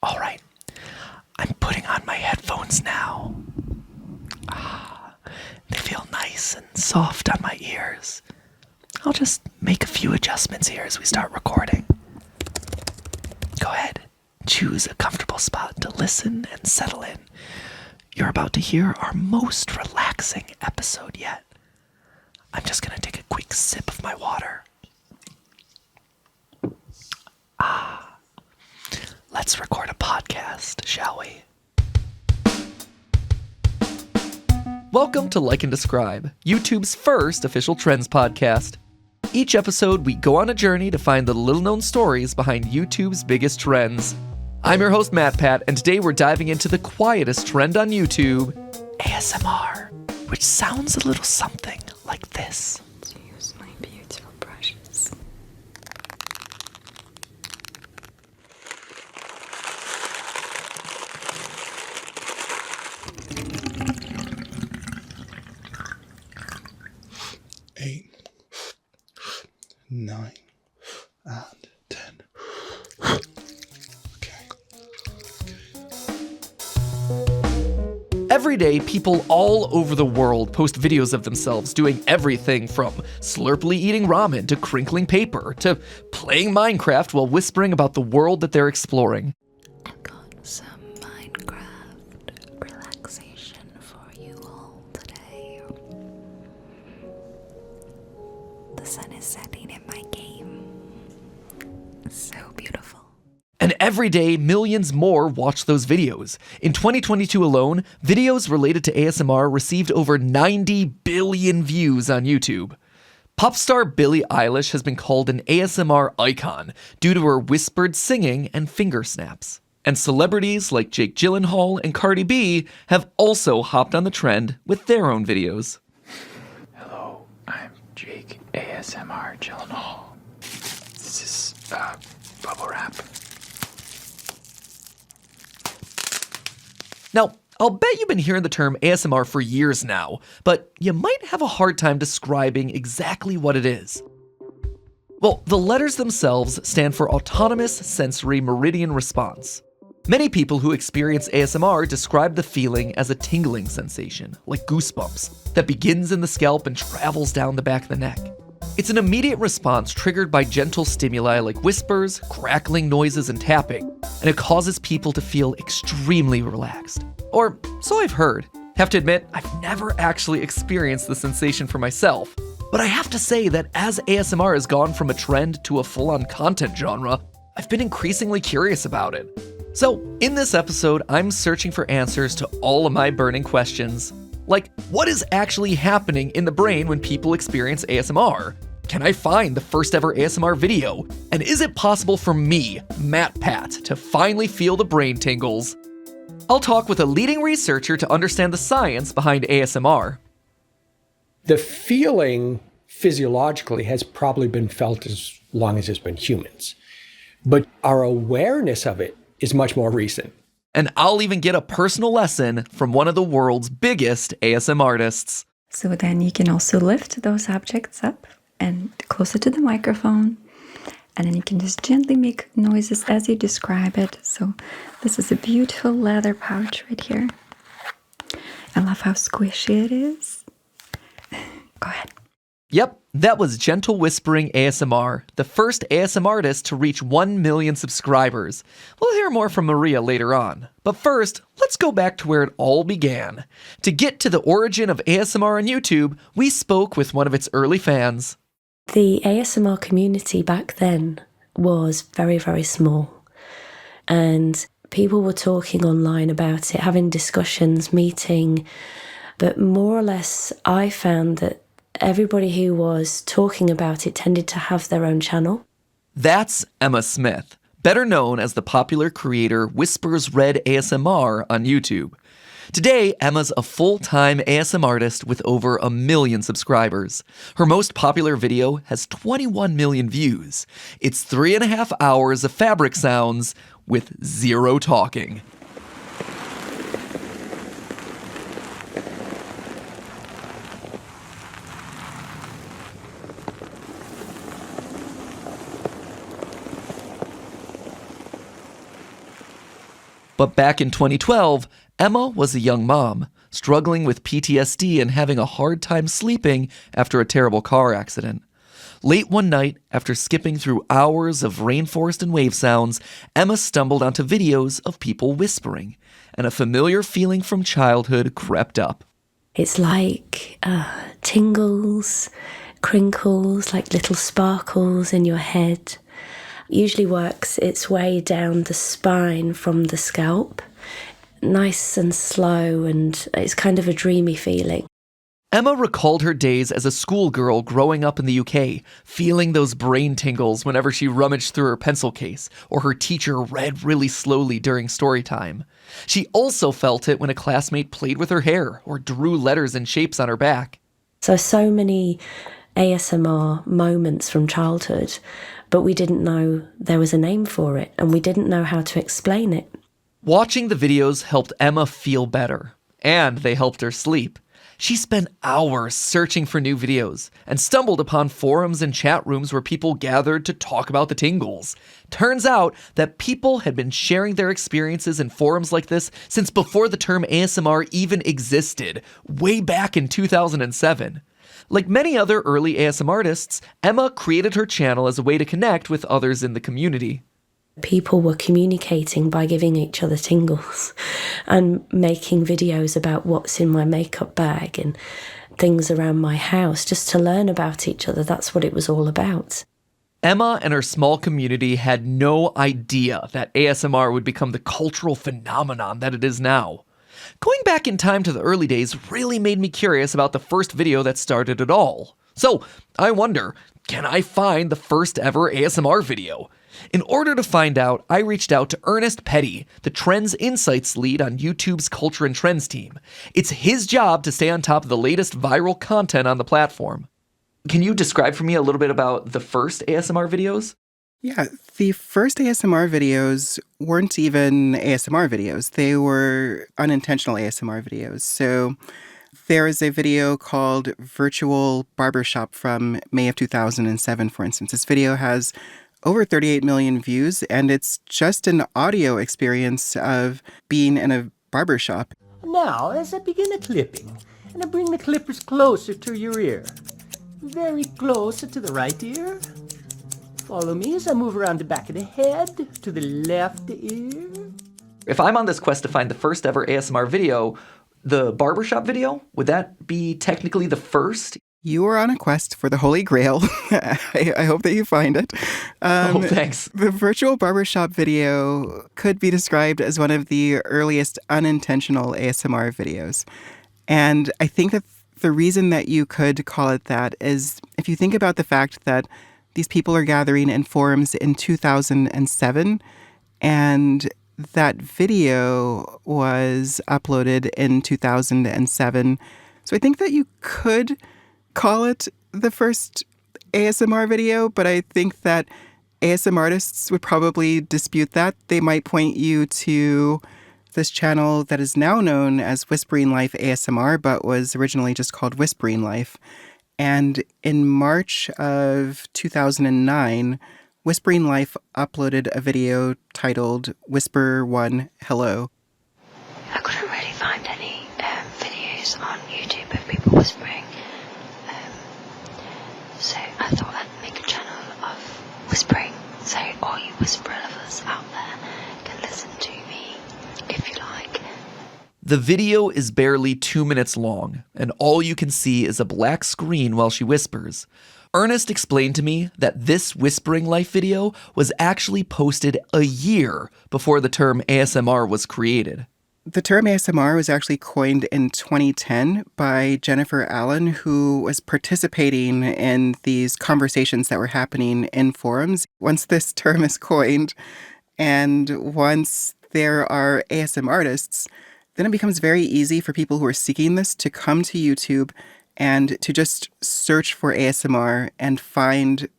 All right, I'm putting on my headphones now. They feel nice and soft on my ears. I'll just make a few adjustments here as we start recording. Go ahead, choose a comfortable spot to listen and settle in. You're about to hear our most relaxing episode yet. I'm just gonna take a quick sip of my water. Let's record a podcast, shall we? Welcome to Like and Describe, YouTube's first official trends podcast. Each episode, we go on a journey to find the little-known stories behind YouTube's biggest trends. I'm your host, MatPat, and today we're diving into the quietest trend on YouTube, ASMR, which sounds a little something like this. To use my beautiful brushes. Eight, 9, and 10. Okay. Every day, people all over the world post videos of themselves doing everything from slurpily eating ramen to crinkling paper to playing Minecraft while whispering about the world that they're exploring. I've got some Minecraft relaxation for you all today. The sun is setting in my game. It's so beautiful. And every day, millions more watch those videos. In 2022 alone, videos related to ASMR received over 90 billion views on YouTube. Pop star Billie Eilish has been called an ASMR icon due to her whispered singing and finger snaps. And celebrities like Jake Gyllenhaal and Cardi B have also hopped on the trend with their own videos. Hello, I'm Jake ASMR Gyllenhaal. This is bubble wrap. Now, I'll bet you've been hearing the term ASMR for years now, but you might have a hard time describing exactly what it is. Well, the letters themselves stand for Autonomous Sensory Meridian Response. Many people who experience ASMR describe the feeling as a tingling sensation, like goosebumps, that begins in the scalp and travels down the back of the neck. It's an immediate response triggered by gentle stimuli like whispers, crackling noises, and tapping, and it causes people to feel extremely relaxed. Or so I've heard. Have to admit, I've never actually experienced the sensation for myself, but I have to say that as ASMR has gone from a trend to a full-on content genre, I've been increasingly curious about it. So, in this episode, I'm searching for answers to all of my burning questions. Like, what is actually happening in the brain when people experience ASMR? Can I find the first ever ASMR video? And is it possible for me, MatPat, to finally feel the brain tingles? I'll talk with a leading researcher to understand the science behind ASMR. The feeling physiologically has probably been felt as long as there's been humans, but our awareness of it is much more recent. And I'll even get a personal lesson from one of the world's biggest ASMR artists. So then you can also lift those objects up and closer to the microphone. And then you can just gently make noises as you describe it. So this is a beautiful leather pouch right here. I love how squishy it is. Go ahead. Yep, that was Gentle Whispering ASMR, the first ASMR artist to reach 1 million subscribers. We'll hear more from Maria later on. But first, let's go back to where it all began. To get to the origin of ASMR on YouTube, we spoke with one of its early fans. The ASMR community back then was very, very small. And people were talking online about it, having discussions, meeting. But more or less, I found that everybody who was talking about it tended to have their own channel. That's Emma Smith, better known as the popular creator Whispers Red ASMR on YouTube. Today, Emma's a full-time ASMR artist with over 1 million subscribers. Her most popular video has 21 million views. It's 3.5 hours of fabric sounds with zero talking. But back in 2012, Emma was a young mom, struggling with PTSD and having a hard time sleeping after a terrible car accident. Late one night, after skipping through hours of rainforest and wave sounds, Emma stumbled onto videos of people whispering, and a familiar feeling from childhood crept up. It's like tingles, crinkles, like little sparkles in your head. Usually works its way down the spine from the scalp. Nice and slow, and it's kind of a dreamy feeling. Emma recalled her days as a schoolgirl growing up in the UK, feeling those brain tingles whenever she rummaged through her pencil case or her teacher read really slowly during story time. She also felt it when a classmate played with her hair or drew letters and shapes on her back. So many ASMR moments from childhood, but we didn't know there was a name for it, and we didn't know how to explain it. Watching the videos helped Emma feel better, and they helped her sleep. She spent hours searching for new videos and stumbled upon forums and chat rooms where people gathered to talk about the tingles. Turns out that people had been sharing their experiences in forums like this since before the term ASMR even existed, way back in 2007. Like many other early ASMR artists, Emma created her channel as a way to connect with others in the community. People were communicating by giving each other tingles and making videos about what's in my makeup bag and things around my house, just to learn about each other. That's what it was all about. Emma and her small community had no idea that ASMR would become the cultural phenomenon that it is now. Going back in time to the early days really made me curious about the first video that started it all. So I wonder, can I find the first ever ASMR video? In order to find out, I reached out to Ernest Petty, the Trends Insights lead on YouTube's Culture and Trends team. It's his job to stay on top of the latest viral content on the platform. Can you describe for me a little bit about the first ASMR videos? Yeah, the first ASMR videos weren't even ASMR videos. They were unintentional ASMR videos. So there is a video called Virtual Barbershop from May of 2007, for instance. This video has over 38 million views, and it's just an audio experience of being in a barbershop. Now, as I begin the clipping, and I bring the clippers closer to your ear, very close to the right ear. Follow me as I move around the back of the head to the left ear. If I'm on this quest to find the first ever ASMR video, the barbershop video, would that be technically the first? You are on a quest for the Holy Grail. I hope that you find it. Oh, thanks. The virtual barbershop video could be described as one of the earliest unintentional ASMR videos. And I think that the reason that you could call it that is if you think about the fact that these people are gathering in forums in 2007, and that video was uploaded in 2007. So I think that you could call it the first ASMR video, but I think that ASMR artists would probably dispute that. They might point you to this channel that is now known as Whispering Life ASMR, but was originally just called Whispering Life. And in March of 2009, Whispering Life uploaded a video titled Whisper One Hello. I couldn't really find any videos on YouTube of people whispering. So I thought I'd make a channel of whispering, so all you whisper lovers out there can listen to me if you like. The video is barely 2 minutes long, and all you can see is a black screen while she whispers. Ernest explained to me that this Whispering Life video was actually posted a year before the term ASMR was created. The term ASMR was actually coined in 2010 by Jennifer Allen, who was participating in these conversations that were happening in forums. Once this term is coined, and once there are ASMR artists, then it becomes very easy for people who are seeking this to come to YouTube and to just search for ASMR and find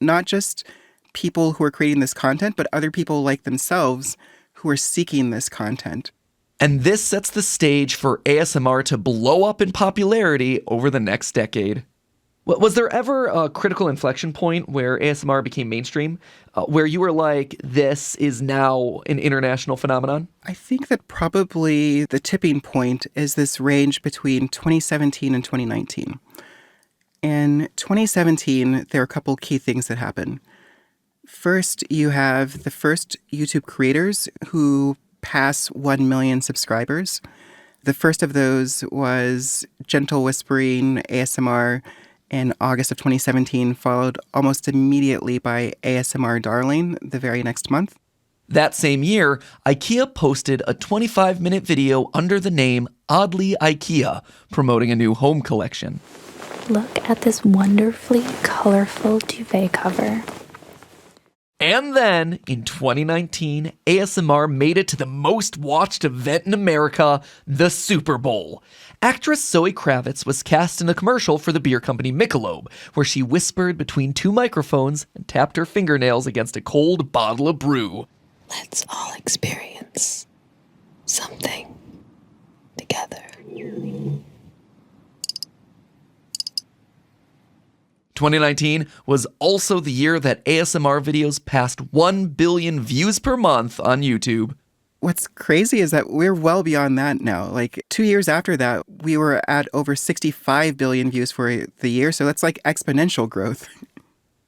not just people who are creating this content, but other people like themselves who are seeking this content. And this sets the stage for ASMR to blow up in popularity over the next decade. Was there ever a critical inflection point where ASMR became mainstream, where you were like, this is now an international phenomenon? I think that probably the tipping point is this range between 2017 and 2019. In 2017, there are a couple key things that happen. First, you have the first YouTube creators who pass 1 million subscribers. The first of those was Gentle Whispering ASMR in August of 2017, followed almost immediately by ASMR Darling the very next month. That same year, IKEA posted a 25-minute video under the name Oddly IKEA, promoting a new home collection. Look at this wonderfully colorful duvet cover. And then, in 2019, ASMR made it to the most watched event in America, the Super Bowl. Actress Zoe Kravitz was cast in a commercial for the beer company Michelob, where she whispered between two microphones and tapped her fingernails against a cold bottle of brew. Let's all experience something together. 2019 was also the year that ASMR videos passed 1 billion views per month on YouTube. What's crazy is that we're well beyond that now. Like 2 years after that, we were at over 65 billion views for the year. So that's like exponential growth.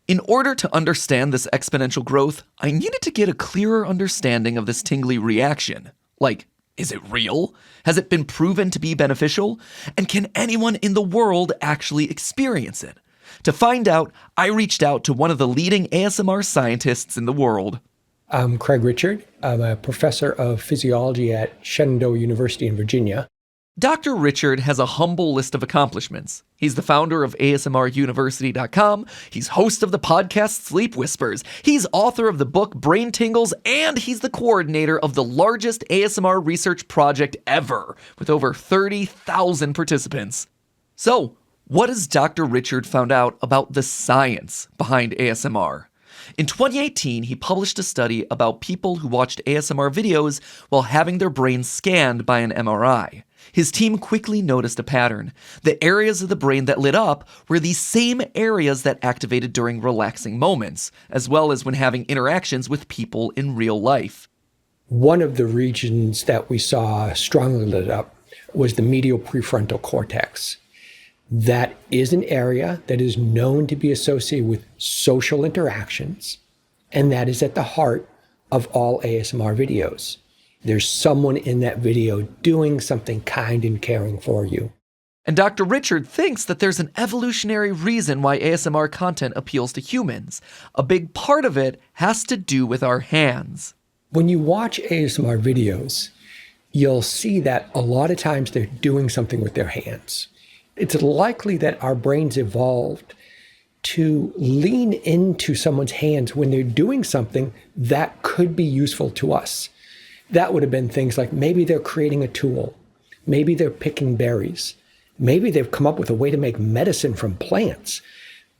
In order to understand this exponential growth, I needed to get a clearer understanding of this tingly reaction. Like, is it real? Has it been proven to be beneficial? And can anyone in the world actually experience it? To find out, I reached out to one of the leading ASMR scientists in the world. I'm Craig Richard. I'm a professor of physiology at Shenandoah University in Virginia. Dr. Richard has a humble list of accomplishments. He's the founder of ASMRUniversity.com. He's host of the podcast Sleep Whispers. He's author of the book Brain Tingles, and he's the coordinator of the largest ASMR research project ever, with over 30,000 participants. So, what has Dr. Richard found out about the science behind ASMR? In 2018, he published a study about people who watched ASMR videos while having their brains scanned by an MRI. His team quickly noticed a pattern. The areas of the brain that lit up were the same areas that activated during relaxing moments, as well as when having interactions with people in real life. One of the regions that we saw strongly lit up was the medial prefrontal cortex. That is an area that is known to be associated with social interactions, and that is at the heart of all ASMR videos. There's someone in that video doing something kind and caring for you. And Dr. Richard thinks that there's an evolutionary reason why ASMR content appeals to humans. A big part of it has to do with our hands. When you watch ASMR videos, you'll see that a lot of times they're doing something with their hands. It's likely that our brains evolved to lean into someone's hands when they're doing something that could be useful to us. That would have been things like maybe they're creating a tool, maybe they're picking berries, maybe they've come up with a way to make medicine from plants,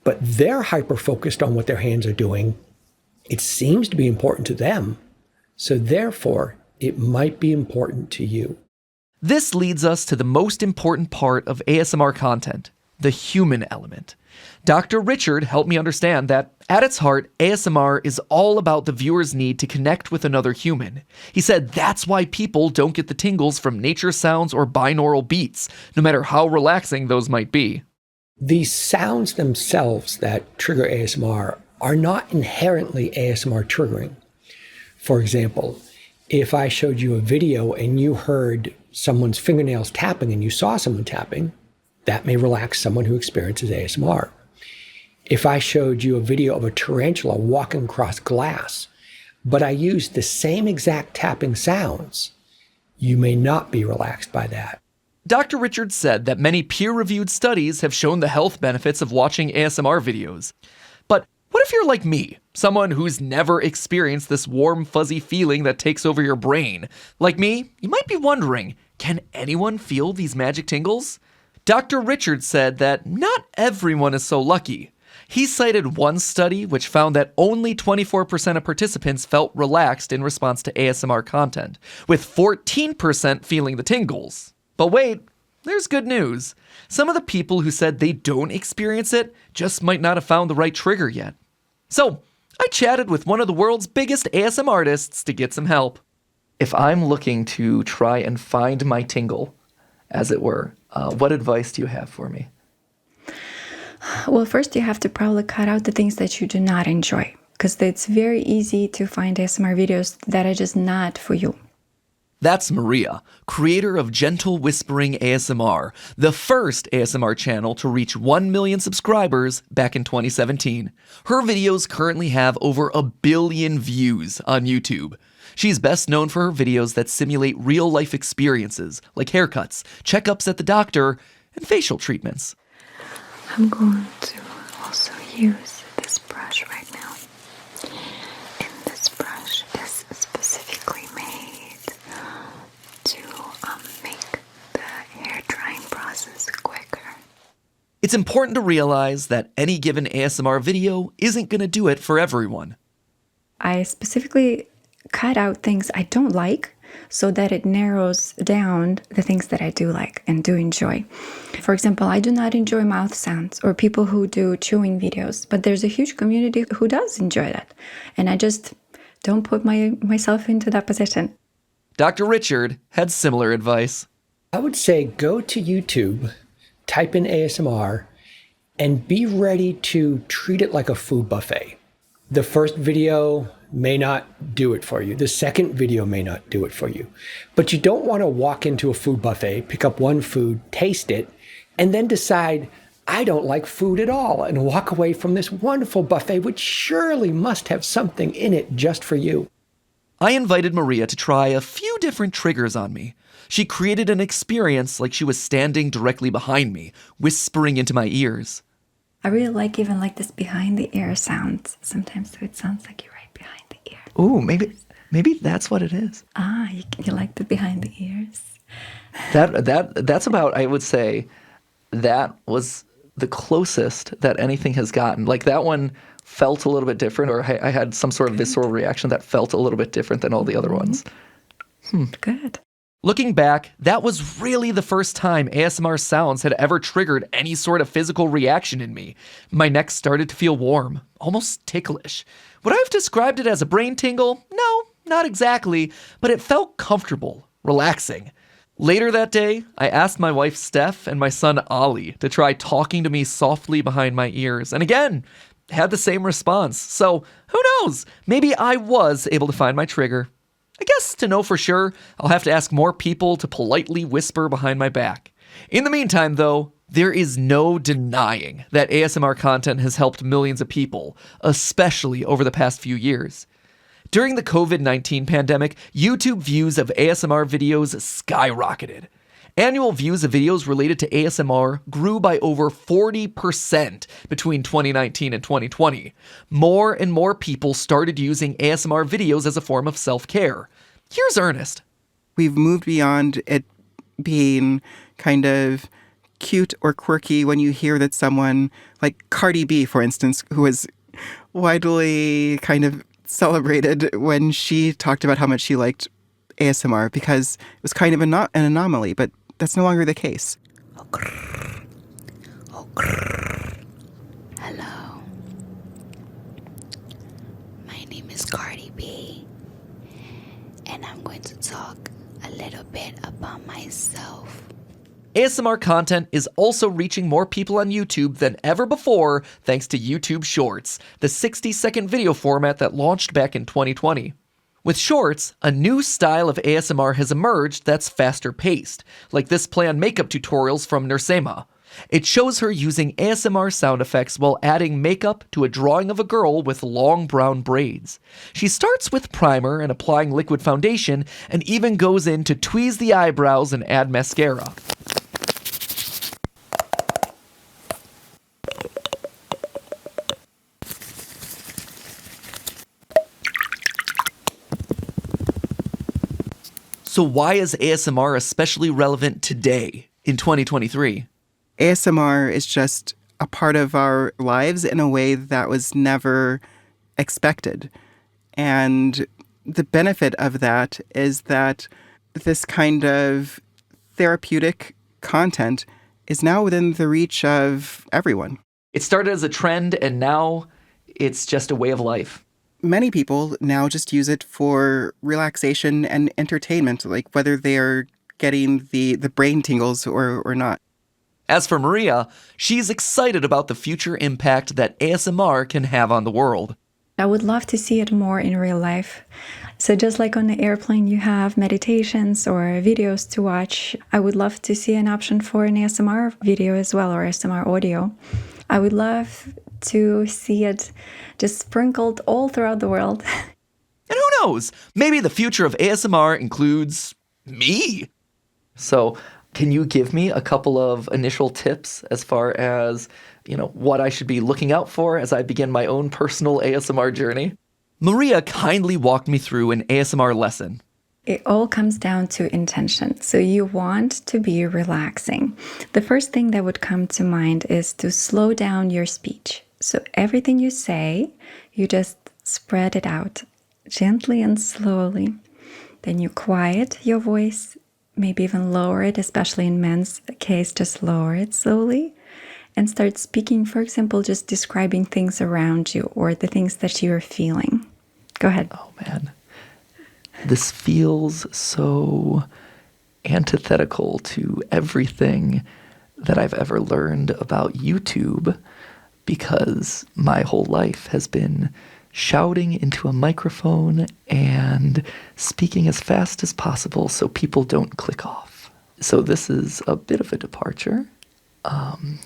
but they're hyper-focused on what their hands are doing. It seems to be important to them, so therefore it might be important to you. This leads us to the most important part of ASMR content, the human element. Dr. Richard helped me understand that, at its heart, ASMR is all about the viewer's need to connect with another human. He said that's why people don't get the tingles from nature sounds or binaural beats, no matter how relaxing those might be. The sounds themselves that trigger ASMR are not inherently ASMR triggering. For example, if I showed you a video and you heard someone's fingernails tapping and you saw someone tapping, that may relax someone who experiences ASMR. If I showed you a video of a tarantula walking across glass, but I used the same exact tapping sounds, you may not be relaxed by that. Dr. Richard said that many peer-reviewed studies have shown the health benefits of watching ASMR videos. But what if you're like me, someone who's never experienced this warm, fuzzy feeling that takes over your brain? Like me, you might be wondering, can anyone feel these magic tingles? Dr. Richard said that not everyone is so lucky. He cited one study which found that only 24% of participants felt relaxed in response to ASMR content, with 14% feeling the tingles. But wait, there's good news. Some of the people who said they don't experience it just might not have found the right trigger yet. So, I chatted with one of the world's biggest ASM artists to get some help. If I'm looking to try and find my tingle, as it were, what advice do you have for me? Well, first you have to probably cut out the things that you do not enjoy, because it's very easy to find ASMR videos that are just not for you. That's Maria, creator of Gentle Whispering ASMR, the first ASMR channel to reach 1 million subscribers back in 2017. Her videos currently have over 1 billion views on YouTube. She's best known for her videos that simulate real-life experiences, like haircuts, checkups at the doctor, and facial treatments. I'm going to also use this brush right now. And this brush is specifically made to make the hair drying process quicker. It's important to realize that any given ASMR video isn't going to do it for everyone. I specifically cut out things I don't like so that it narrows down the things that I do like and do enjoy. For example, I do not enjoy mouth sounds or people who do chewing videos, but there's a huge community who does enjoy that. And I just don't put myself into that position. Dr. Richard had similar advice. I would say go to YouTube, type in ASMR, and be ready to treat it like a food buffet. The first video may not do it for you. The second video may not do it for you. But you don't want to walk into a food buffet, pick up one food, taste it, and then decide, I don't like food at all, and walk away from this wonderful buffet, which surely must have something in it just for you. I invited Maria to try a few different triggers on me. She created an experience like she was standing directly behind me, whispering into my ears. I really like even like this behind the ear sounds. Sometimes it sounds like you're right behind the ear. Ooh, maybe that's what it is. You like the behind the ears? That's about, I would say, that was the closest that anything has gotten. Like that one felt a little bit different, or I had some sort of visceral reaction that felt a little bit different than all the other ones. Good. Looking back, that was really the first time ASMR sounds had ever triggered any sort of physical reaction in me. My neck started to feel warm, almost ticklish. Would I have described it as a brain tingle? No, not exactly, but it felt comfortable, relaxing. Later that day, I asked my wife Steph and my son Ollie to try talking to me softly behind my ears, and again, had the same response. So, who knows? Maybe I was able to find my trigger. I guess to know for sure, I'll have to ask more people to politely whisper behind my back. In the meantime, though, there is no denying that ASMR content has helped millions of people, especially over the past few years. During the COVID-19 pandemic, YouTube views of ASMR videos skyrocketed. Annual views of videos related to ASMR grew by over 40% between 2019 and 2020. More and more people started using ASMR videos as a form of self-care. Here's Ernest. We've moved beyond it being kind of cute or quirky when you hear that someone, like Cardi B, for instance, who was widely kind of celebrated when she talked about how much she liked ASMR because it was kind of an anomaly, but that's no longer the case. Hello. My name is Cardi B, and I'm going to talk a little bit about myself. ASMR content is also reaching more people on YouTube than ever before thanks to YouTube Shorts, the 60-second video format that launched back in 2020. With Shorts, a new style of ASMR has emerged that's faster paced, like this play on makeup tutorials from Nursema. It shows her using ASMR sound effects while adding makeup to a drawing of a girl with long brown braids. She starts with primer and applying liquid foundation, and even goes in to tweeze the eyebrows and add mascara. So why is ASMR especially relevant today, in 2023? ASMR is just a part of our lives in a way that was never expected. And the benefit of that is that this kind of therapeutic content is now within the reach of everyone. It started as a trend, and now it's just a way of life. Many people now just use it for relaxation and entertainment, like whether they are getting the brain tingles or not. As for Maria, she's excited about the future impact that ASMR can have on the world. I would love to see it more in real life. So just like on the airplane you have meditations or videos to watch, I would love to see an option for an ASMR video as well, or ASMR audio. I would love to see it just sprinkled all throughout the world. And who knows, maybe the future of ASMR includes me. So can you give me a couple of initial tips as far as, what I should be looking out for as I begin my own personal ASMR journey? Maria kindly walked me through an ASMR lesson. It all comes down to intention. So you want to be relaxing. The first thing that would come to mind is to slow down your speech. So everything you say, you just spread it out gently and slowly. Then you quiet your voice, maybe even lower it, especially in men's case, just lower it slowly. And start speaking, for example, just describing things around you or the things that you're feeling. Go ahead. Oh, man. This feels so antithetical to everything that I've ever learned about YouTube, because my whole life has been shouting into a microphone and speaking as fast as possible so people don't click off. So this is a bit of a departure.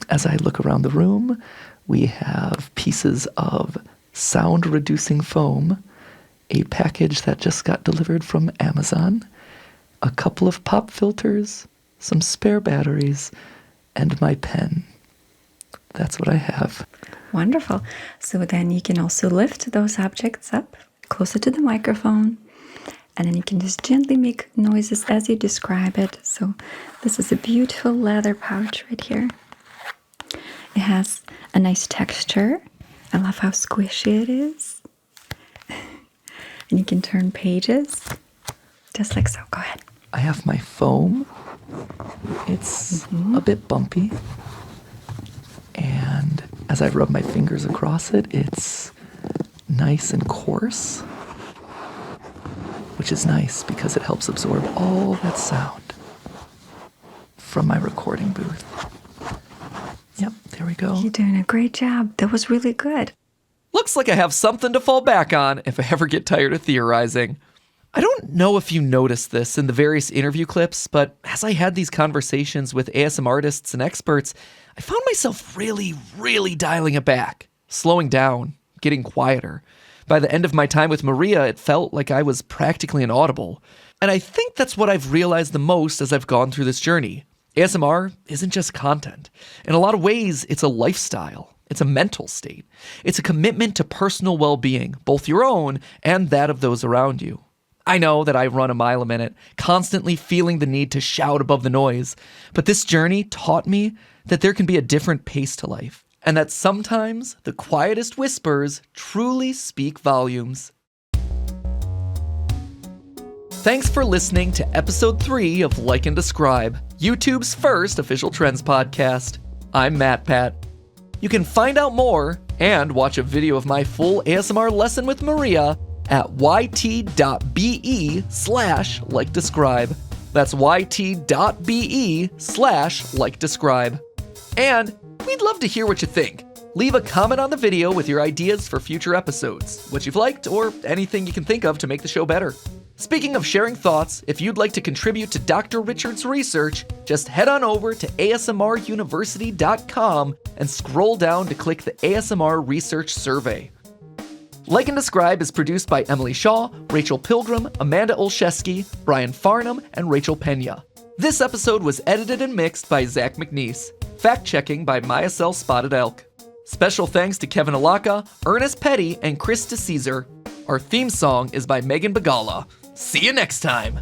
As I look around the room, we have pieces of sound-reducing foam, a package that just got delivered from Amazon, a couple of pop filters, some spare batteries, and my pen. That's what I have. Wonderful. So then you can also lift those objects up closer to the microphone, and then you can just gently make noises as you describe it. So this is a beautiful leather pouch right here. It has a nice texture. I love how squishy it is. And you can turn pages just like so. Go ahead. I have my foam. It's a bit bumpy. And as I rub my fingers across it, it's nice and coarse, which is nice because it helps absorb all that sound from my recording booth. Yep, there we go. You're doing a great job. That was really good. Looks like I have something to fall back on if I ever get tired of theorizing. I don't know if you noticed this in the various interview clips, but as I had these conversations with ASMR artists and experts, I found myself really dialing it back, slowing down, getting quieter. By the end of my time with Maria, it felt like I was practically inaudible. And I think that's what I've realized the most as I've gone through this journey. ASMR isn't just content. In a lot of ways, it's a lifestyle. It's a mental state. It's a commitment to personal well-being, both your own and that of those around you. I know that I run a mile a minute, constantly feeling the need to shout above the noise, but this journey taught me that there can be a different pace to life, and that sometimes the quietest whispers truly speak volumes. Thanks for listening to episode 3 of Like and Describe, YouTube's first official trends podcast. I'm MatPat. You can find out more and watch a video of my full ASMR lesson with Maria at yt.be/likedescribe. That's yt.be/likedescribe. And we'd love to hear what you think. Leave a comment on the video with your ideas for future episodes, what you've liked, or anything you can think of to make the show better. Speaking of sharing thoughts, if you'd like to contribute to Dr. Richard's research, just head on over to asmruniversity.com and scroll down to click the ASMR Research Survey. Like and Describe is produced by Emily Shaw, Rachel Pilgrim, Amanda Olszewski, Brian Farnham, and Rachel Pena. This episode was edited and mixed by Zach McNeese. Fact-checking by Myacel Spotted Elk. Special thanks to Kevin Alaka, Ernest Petty, and Chris DeCesar. Our theme song is by Megan Bagala. See you next time!